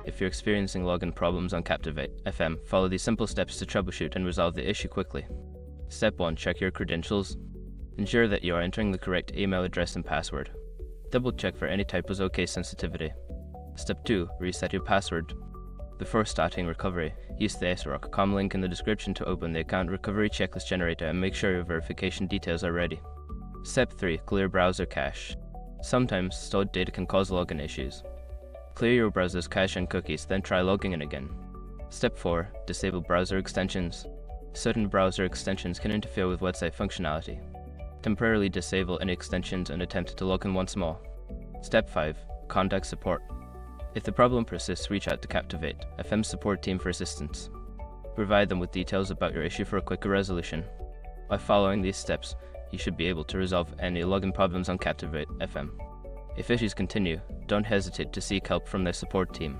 If you're experiencing login problems on Captivate FM, follow these simple steps to troubleshoot and resolve the issue quickly. Step 1. Check your credentials. Ensure that you are entering the correct email address and password. Double check for any typos or case sensitivity. Step 2. Reset your password. Before starting recovery, use the srock.com link in the description to open the account recovery checklist generator and make sure your verification details are ready. Step 3. Clear browser cache. Sometimes stored data can cause login issues. Clear your browser's cache and cookies, then try logging in again. Step 4. Disable browser extensions. Certain browser extensions can interfere with website functionality. Temporarily disable any extensions and attempt to log in once more. Step 5. Contact support. If the problem persists, reach out to Captivate FM support team for assistance. Provide them with details about your issue for a quicker resolution. By following these steps, you should be able to resolve any login problems on Captivate FM. If issues continue, don't hesitate to seek help from their support team.